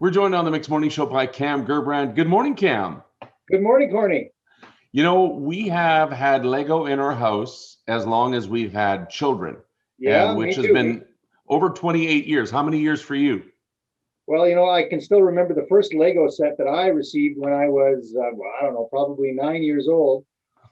We're joined on the Mixed Morning Show by Cam Gerbrandt. Good morning, Cam. Good morning, Corny. You know, we have had Lego in our house as long as we've had children, Yeah, and which me has too. been over 28 years. How many years for you? Well, I can still remember the first Lego set that I received when I was, I don't know, probably 9 years old.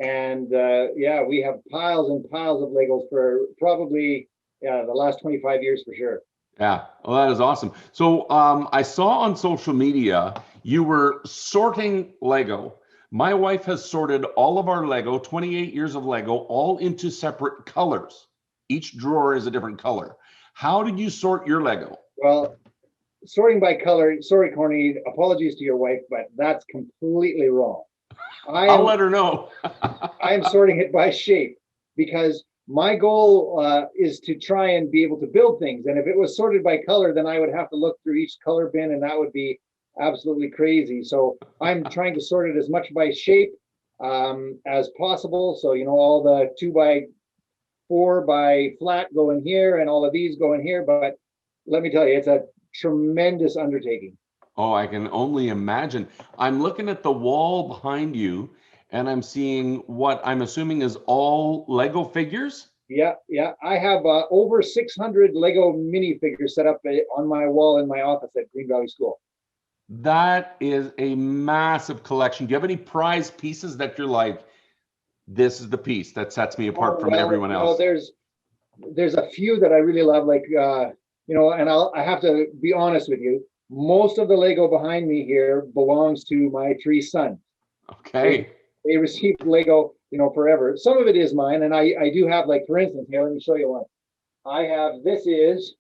And yeah, we have piles and piles of Legos for probably the last 25 years for sure. Yeah, well, that is awesome. So I saw on social media you were sorting Lego. My wife has sorted all of our Lego, 28 years of Lego, all into separate colors. Each drawer is a different color. How did you sort your Lego? Well, sorting by color, sorry, Corny, apologies to your wife, but that's completely wrong. I'll let her know. I am sorting it by shape because my goal is to try and be able to build things. And if it was sorted by color, then I would have to look through each color bin, and that would be absolutely crazy. So I'm trying to sort it as much by shape as possible. So, all the 2x4 by flat go in here and all of these go in here. But let me tell you, it's a tremendous undertaking. Oh, I can only imagine. I'm looking at the wall behind you, and I'm seeing what I'm assuming is all Lego figures. Yeah. I have over 600 Lego minifigures set up on my wall in my office at Green Valley School. That is a massive collection. Do you have any prize pieces that you're like, this is the piece that sets me apart from everyone else? There's a few that I really love, like and I have to be honest with you. Most of the Lego behind me here belongs to my 3 sons. Okay. They received Lego, forever. Some of it is mine, and I do have, like, for instance, here, let me show you one. This is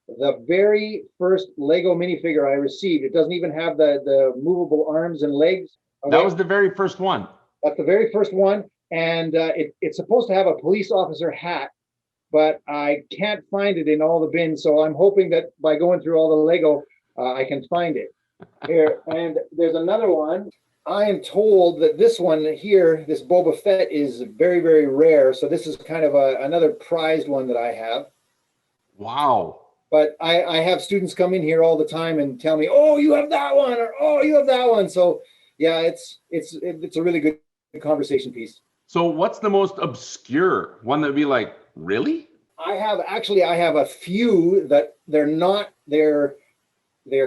the very first Lego minifigure I received. It doesn't even have the movable arms and legs. Okay? That was the very first one. That's the very first one, and it's supposed to have a police officer hat, but I can't find it in all the bins, so I'm hoping that by going through all the Lego, I can find it. Here, and there's another one. I am told that this one here, this Boba Fett, is very, very rare. So this is kind of another prized one that I have. Wow. But I have students come in here all the time and tell me, "Oh, you have that one," or "Oh, you have that one." So yeah, it's a really good conversation piece. So what's the most obscure one that would be like, really? I have a few that they're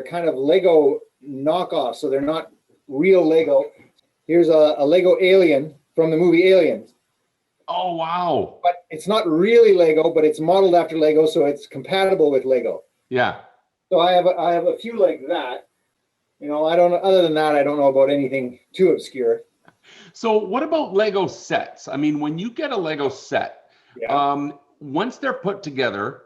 kind of Lego knockoffs, so they're not real Lego. Here's a Lego alien from the movie Aliens. Oh, wow. But it's not really Lego, but it's modeled after Lego, so it's compatible with Lego. Yeah. So I have a few like that. I don't know. Other than that, I don't know about anything too obscure. So what about Lego sets? I mean, when you get a Lego set, Yeah. Once they're put together,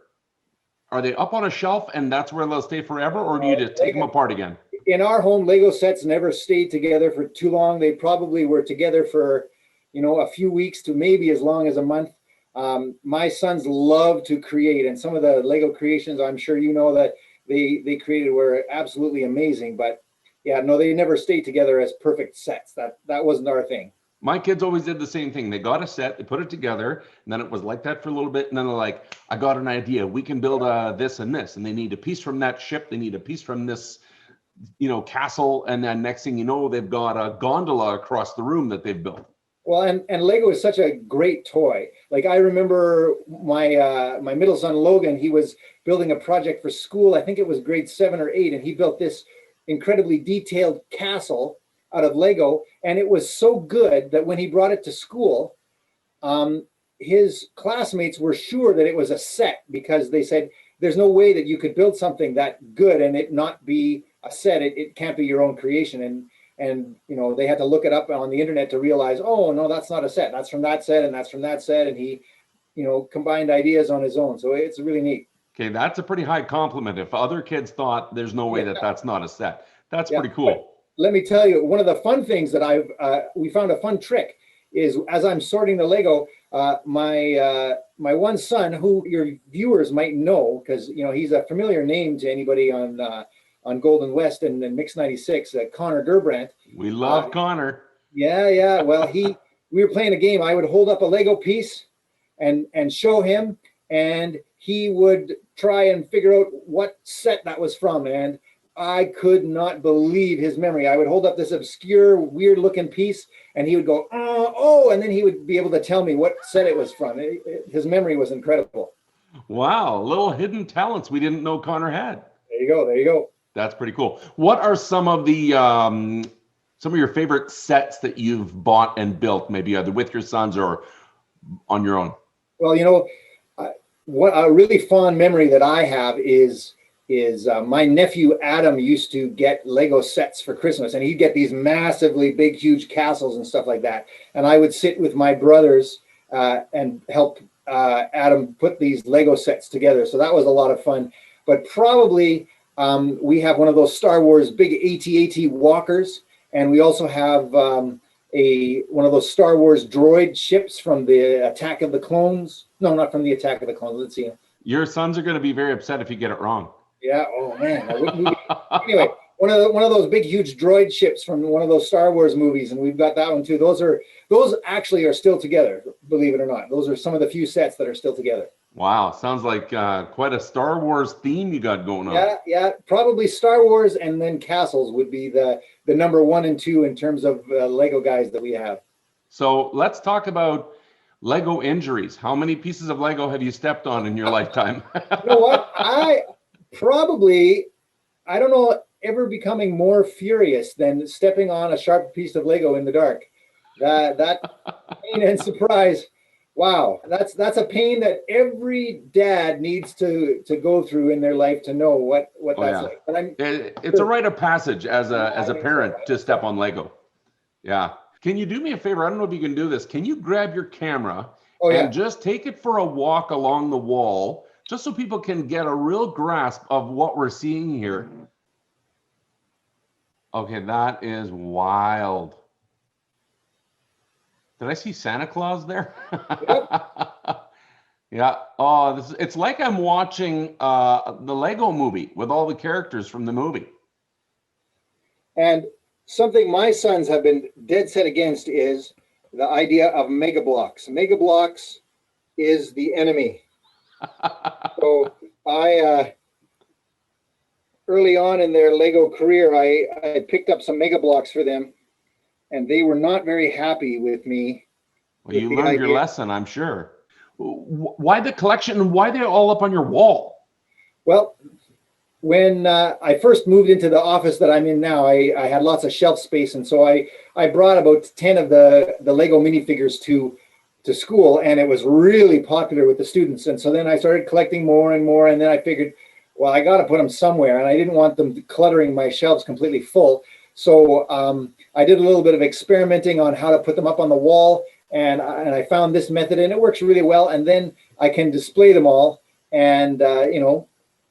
are they up on a shelf and that's where they'll stay forever, or do you just take them apart again? In our home, Lego sets never stayed together for too long. They probably were together for, a few weeks to maybe as long as a month. My sons love to create, and some of the Lego creations, I'm sure that they created were absolutely amazing. But yeah, no, they never stayed together as perfect sets. That wasn't our thing. My kids always did the same thing. They got a set, they put it together, and then it was like that for a little bit. And then they're like, I got an idea. We can build this and this. And they need a piece from that ship. They need a piece from this, castle. And then next thing you know, they've got a gondola across the room that they've built. Well, and Lego is such a great toy. Like, I remember my middle son, Logan, he was building a project for school. I think it was grade 7 or 8. And he built this incredibly detailed castle out of Lego, and it was so good that when he brought it to school, his classmates were sure that it was a set, because they said there's no way that you could build something that good and it not be a set. It can't be your own creation. And they had to look it up on the internet to realize, oh no, that's not a set. That's from that set, and that's from that set. And he combined ideas on his own. So it's really neat. Okay, that's a pretty high compliment. If other kids thought there's no way that that's not a set, that's pretty cool. But let me tell you, one of the fun things that we found a fun trick is, as I'm sorting the Lego, my one son, who your viewers might know, because he's a familiar name to anybody on Golden West and Mix 96, Connor Gerbrandt. We love Connor. Yeah. Well, we were playing a game. I would hold up a Lego piece and show him, and he would try and figure out what set that was from. And I could not believe his memory. I would hold up this obscure, weird looking piece and he would go, oh, and then he would be able to tell me what set it was from. His memory was incredible. Wow, little hidden talents we didn't know Connor had. There you go. There you go. That's pretty cool. What are some of your favorite sets that you've bought and built, maybe either with your sons or on your own? Well, you know, what a really fond memory that I have is my nephew Adam used to get Lego sets for Christmas, and he'd get these massively big, huge castles and stuff like that. And I would sit with my brothers and help Adam put these Lego sets together. So that was a lot of fun. But probably we have one of those Star Wars big AT-AT walkers, and we also have one of those Star Wars droid ships from the Attack of the Clones. No, not from the Attack of the Clones. Let's see. Your sons are going to be very upset if you get it wrong. Yeah. Oh man. Anyway, one of those big, huge droid ships from one of those Star Wars movies, and we've got that one too. Those actually are still together, believe it or not. Those are some of the few sets that are still together. Wow, sounds like quite a Star Wars theme you got going on. Yeah, probably Star Wars, and then castles would be the number 1 and 2 in terms of Lego guys that we have. So let's talk about Lego injuries. How many pieces of Lego have you stepped on in your lifetime? You know what? I don't know, ever becoming more furious than stepping on a sharp piece of Lego in the dark. That pain and surprise. Wow, that's a pain that every dad needs to go through in their life to know what that's like. But it's a rite of passage as a parent to step on Lego. Yeah. Can you do me a favor? I don't know if you can do this. Can you grab your camera and just take it for a walk along the wall, just so people can get a real grasp of what we're seeing here? Okay, that is wild. Did I see Santa Claus there? Yep. Yeah. Oh, it's like I'm watching the Lego movie with all the characters from the movie. And something my sons have been dead set against is the idea of mega blocks. Mega blocks is the enemy. So I early on in their Lego career, I picked up some mega blocks for them, and they were not very happy with me. Well, you learned your lesson, I'm sure. Why the collection, and why they're all up on your wall? Well, when I first moved into the office that I'm in now, I had lots of shelf space, and so I brought about 10 of the Lego minifigures to school, and it was really popular with the students. And so then I started collecting more and more, and then I figured, well, I got to put them somewhere, and I didn't want them cluttering my shelves completely full. So I did a little bit of experimenting on how to put them up on the wall, and I found this method, and it works really well. And then I can display them all, and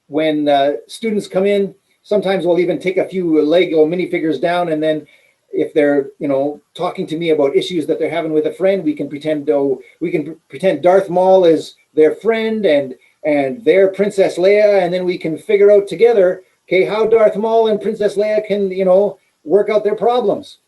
when students come in, sometimes we'll even take a few Lego minifigures down, and then if they're talking to me about issues that they're having with a friend, we can pretend Darth Maul is their friend and they're Princess Leia, and then we can figure out together, okay, how Darth Maul and Princess Leia can work out their problems.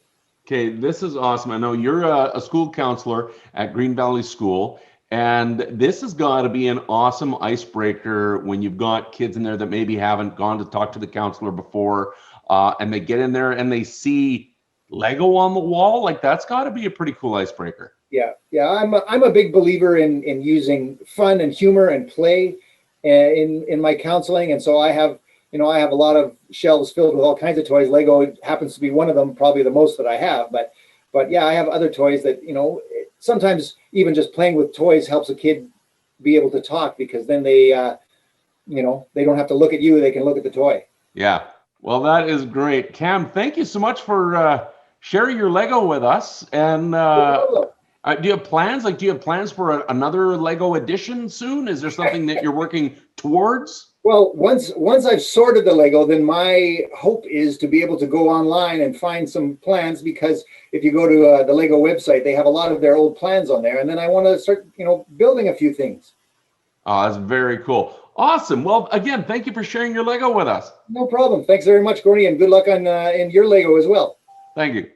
Okay, this is awesome. I know you're a school counselor at Green Valley School, and this has got to be an awesome icebreaker when you've got kids in there that maybe haven't gone to talk to the counselor before, and they get in there and they see Lego on the wall. Like, that's got to be a pretty cool icebreaker. Yeah. I'm a big believer in using fun and humor and play in my counseling, and so I have a lot of shelves filled with all kinds of toys. Lego happens to be one of them, probably the most that I have. But yeah, I have other toys that sometimes even just playing with toys helps a kid be able to talk, because then they they don't have to look at you; they can look at the toy. Yeah. Well, that is great, Cam. Thank you so much for sharing your Lego with us. And do you have plans? Do you have plans for another Lego edition soon? Is there something that you're working towards? Well, once I've sorted the Lego, then my hope is to be able to go online and find some plans, because if you go to the Lego website, they have a lot of their old plans on there. And then I want to start, building a few things. Oh, that's very cool. Awesome. Well, again, thank you for sharing your Lego with us. No problem. Thanks very much, Gordy, and good luck in your Lego as well. Thank you.